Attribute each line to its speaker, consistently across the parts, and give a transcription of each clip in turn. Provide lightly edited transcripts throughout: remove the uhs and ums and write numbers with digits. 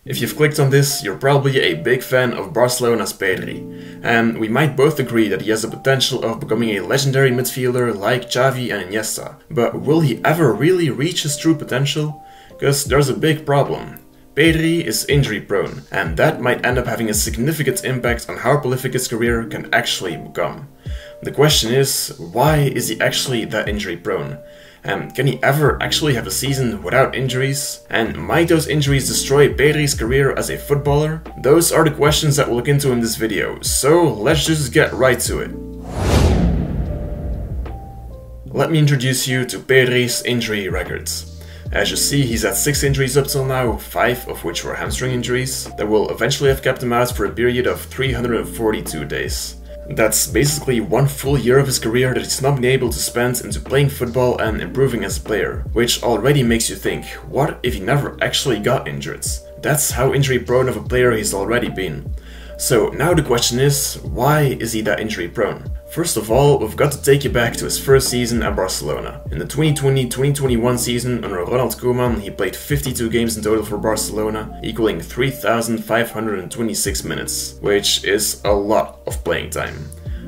Speaker 1: If you've clicked on this, you're probably a big fan of Barcelona's Pedri, and we might both agree that he has the potential of becoming a legendary midfielder like Xavi and Iniesta. But will he ever really reach his true potential? Because there's a big problem. Pedri is injury prone, and that might end up having a significant impact on how prolific his career can actually become. The question is, why is he actually that injury prone? And can he ever actually have a season without injuries? And might those injuries destroy Pedri's career as a footballer? Those are the questions that we'll look into in this video, so let's just get right to it. Let me introduce you to Pedri's injury records. As you see, he's had 6 injuries up till now, 5 of which were hamstring injuries, that will eventually have kept him out for a period of 342 days. That's basically 1 full year of his career that he's not been able to spend into playing football and improving as a player, which already makes you think, what if he never actually got injured? That's how injury prone of a player he's already been. So now the question is, why is he that injury prone? First of all, we've got to take you back to his first season at Barcelona. In the 2020-2021 season under Ronald Koeman, he played 52 games in total for Barcelona, equaling 3,526 minutes, which is a lot of playing time.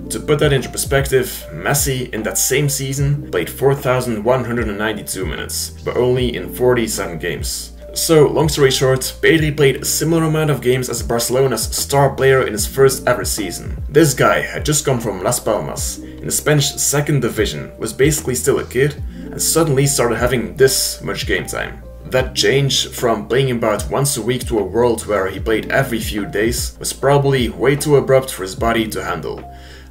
Speaker 1: To put that into perspective, Messi in that same season played 4,192 minutes, but only in 47 games. So, long story short, Pedri played a similar amount of games as Barcelona's star player in his first ever season. This guy had just come from Las Palmas, in the Spanish 2nd division, was basically still a kid, and suddenly started having this much game time. That change from playing about once a week to a world where he played every few days was probably way too abrupt for his body to handle.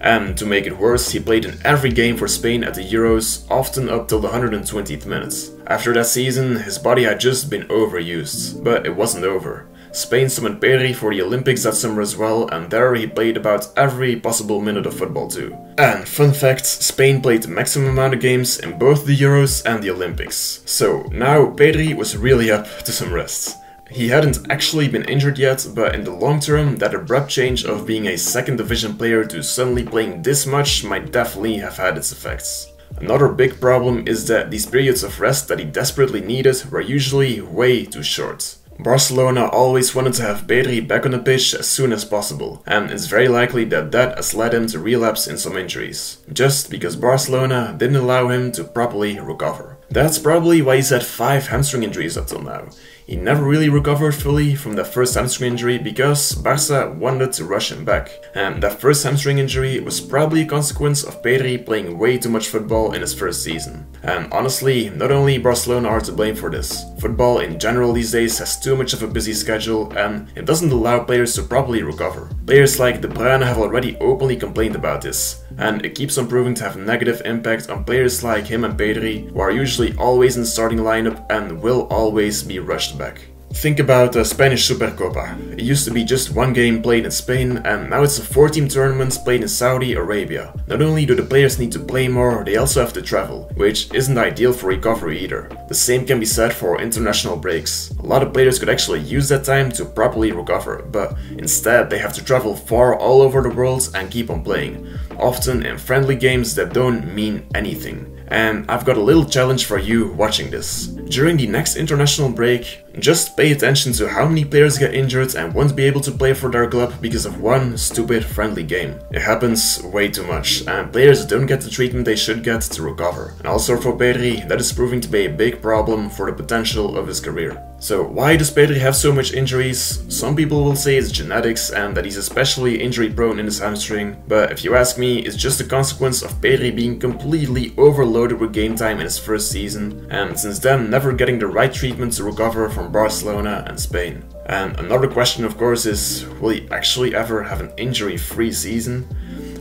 Speaker 1: And to make it worse, he played in every game for Spain at the Euros, often up till the 120th minute. After that season, his body had just been overused, but it wasn't over. Spain summoned Pedri for the Olympics that summer as well, and there he played about every possible minute of football too. And fun fact, Spain played the maximum amount of games in both the Euros and the Olympics. So now Pedri was really up to some rest. He hadn't actually been injured yet, but in the long term, that abrupt change of being a 2nd division player to suddenly playing this much might definitely have had its effects. Another big problem is that these periods of rest that he desperately needed were usually way too short. Barcelona always wanted to have Pedri back on the pitch as soon as possible, and it's very likely that that has led him to relapse in some injuries, just because Barcelona didn't allow him to properly recover. That's probably why he's had 5 hamstring injuries up till now. He never really recovered fully from that first hamstring injury because Barca wanted to rush him back. And that first hamstring injury was probably a consequence of Pedri playing way too much football in his first season. And honestly, not only Barcelona are to blame for this. Football in general these days has too much of a busy schedule and it doesn't allow players to properly recover. Players like De Bruyne have already openly complained about this. And it keeps on proving to have a negative impact on players like him and Pedri, who are usually always in the starting lineup and will always be rushed back. Think about the Spanish Supercopa. It used to be just 1 game played in Spain, and now it's a 4-team tournament played in Saudi Arabia. Not only do the players need to play more, they also have to travel, which isn't ideal for recovery either. The same can be said for international breaks. A lot of players could actually use that time to properly recover, but instead they have to travel far all over the world and keep on playing, often in friendly games that don't mean anything. And I've got a little challenge for you watching this. During the next international break, just pay attention to how many players get injured and won't be able to play for their club because of one stupid friendly game. It happens way too much, and players don't get the treatment they should get to recover. And also for Pedri, that is proving to be a big problem for the potential of his career. So why does Pedri have so much injuries? Some people will say it's genetics and that he's especially injury prone in his hamstring, but if you ask me, it's just a consequence of Pedri being completely overloaded with game time in his first season, and since then never getting the right treatment to recover from Barcelona and Spain. And another question of course is, will he actually ever have an injury-free season?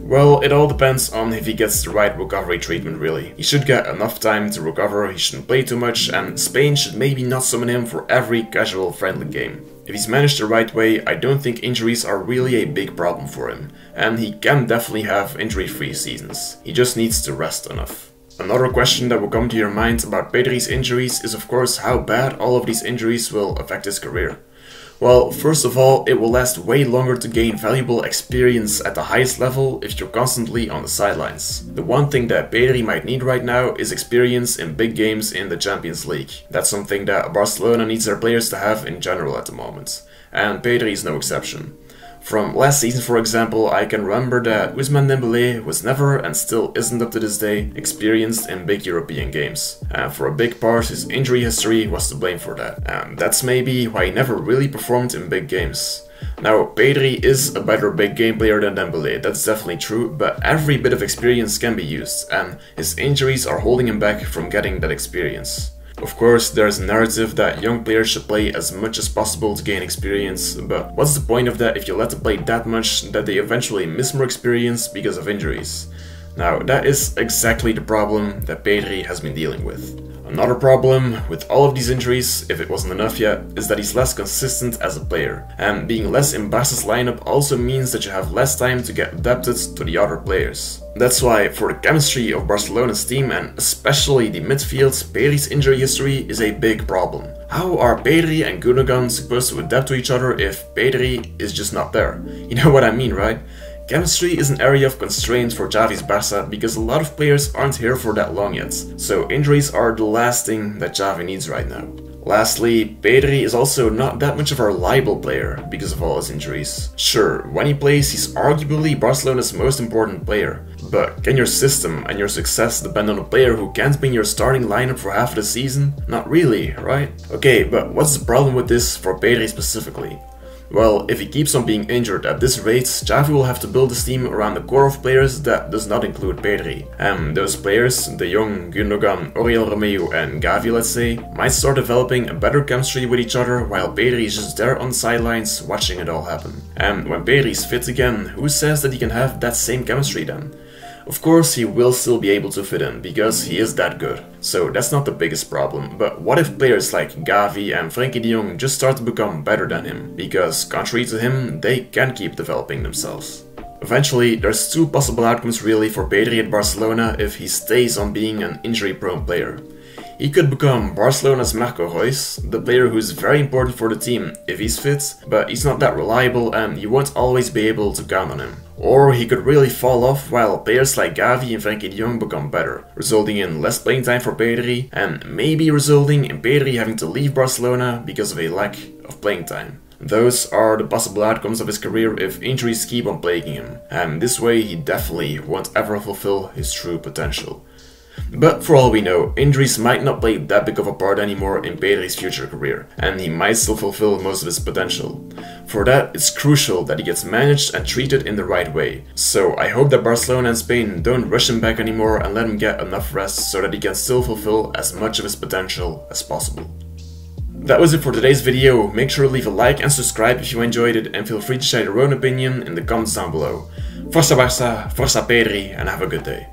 Speaker 1: Well, it all depends on if he gets the right recovery treatment really. He should get enough time to recover, he shouldn't play too much, and Spain should maybe not summon him for every casual friendly game. If he's managed the right way, I don't think injuries are really a big problem for him, and he can definitely have injury-free seasons. He just needs to rest enough. Another question that will come to your mind about Pedri's injuries is of course how bad all of these injuries will affect his career. Well, first of all, it will last way longer to gain valuable experience at the highest level if you're constantly on the sidelines. The one thing that Pedri might need right now is experience in big games in the Champions League. That's something that Barcelona needs their players to have in general at the moment, and Pedri is no exception. From last season, for example, I can remember that Ousmane Dembélé was never, and still isn't up to this day, experienced in big European games. And for a big part, his injury history was to blame for that. And that's maybe why he never really performed in big games. Now, Pedri is a better big game player than Dembélé, that's definitely true, but every bit of experience can be used, and his injuries are holding him back from getting that experience. Of course, there's a narrative that young players should play as much as possible to gain experience, but what's the point of that if you let them play that much that they eventually miss more experience because of injuries? Now, that is exactly the problem that Pedri has been dealing with. Another problem with all of these injuries, if it wasn't enough yet, is that he's less consistent as a player. And being less in Barca's lineup also means that you have less time to get adapted to the other players. That's why, for the chemistry of Barcelona's team and especially the midfield, Pedri's injury history is a big problem. How are Pedri and Gundogan supposed to adapt to each other if Pedri is just not there? You know what I mean, right? Chemistry is an area of constraint for Xavi's Barca because a lot of players aren't here for that long yet, so injuries are the last thing that Xavi needs right now. Lastly, Pedri is also not that much of a reliable player because of all his injuries. Sure, when he plays, he's arguably Barcelona's most important player, but can your system and your success depend on a player who can't be in your starting lineup for half of the season? Not really, right? Okay, but what's the problem with this for Pedri specifically? Well, if he keeps on being injured at this rate, Xavi will have to build his team around a core of players that does not include Pedri. And those players, De Jong, Gundogan, Oriol Romeu and Gavi, let's say, might start developing a better chemistry with each other while Pedri is just there on the sidelines watching it all happen. And when Pedri is fit again, who says that he can have that same chemistry then? Of course, he will still be able to fit in, because he is that good. So that's not the biggest problem, but what if players like Gavi and Frenkie de Jong just start to become better than him? Because, contrary to him, they can keep developing themselves. Eventually, there's two possible outcomes really for Pedri at Barcelona if he stays on being an injury-prone player. He could become Barcelona's Marco Reus, the player who's very important for the team if he's fit, but he's not that reliable and you won't always be able to count on him. Or he could really fall off while players like Gavi and Frenkie de Jong become better, resulting in less playing time for Pedri and maybe resulting in Pedri having to leave Barcelona because of a lack of playing time. Those are the possible outcomes of his career if injuries keep on plaguing him, and this way he definitely won't ever fulfill his true potential. But for all we know, injuries might not play that big of a part anymore in Pedri's future career, and he might still fulfill most of his potential. For that, it's crucial that he gets managed and treated in the right way. So I hope that Barcelona and Spain don't rush him back anymore and let him get enough rest so that he can still fulfill as much of his potential as possible. That was it for today's video. Make sure to leave a like and subscribe if you enjoyed it, and feel free to share your own opinion in the comments down below. Força Barça, Força Pedri, and have a good day.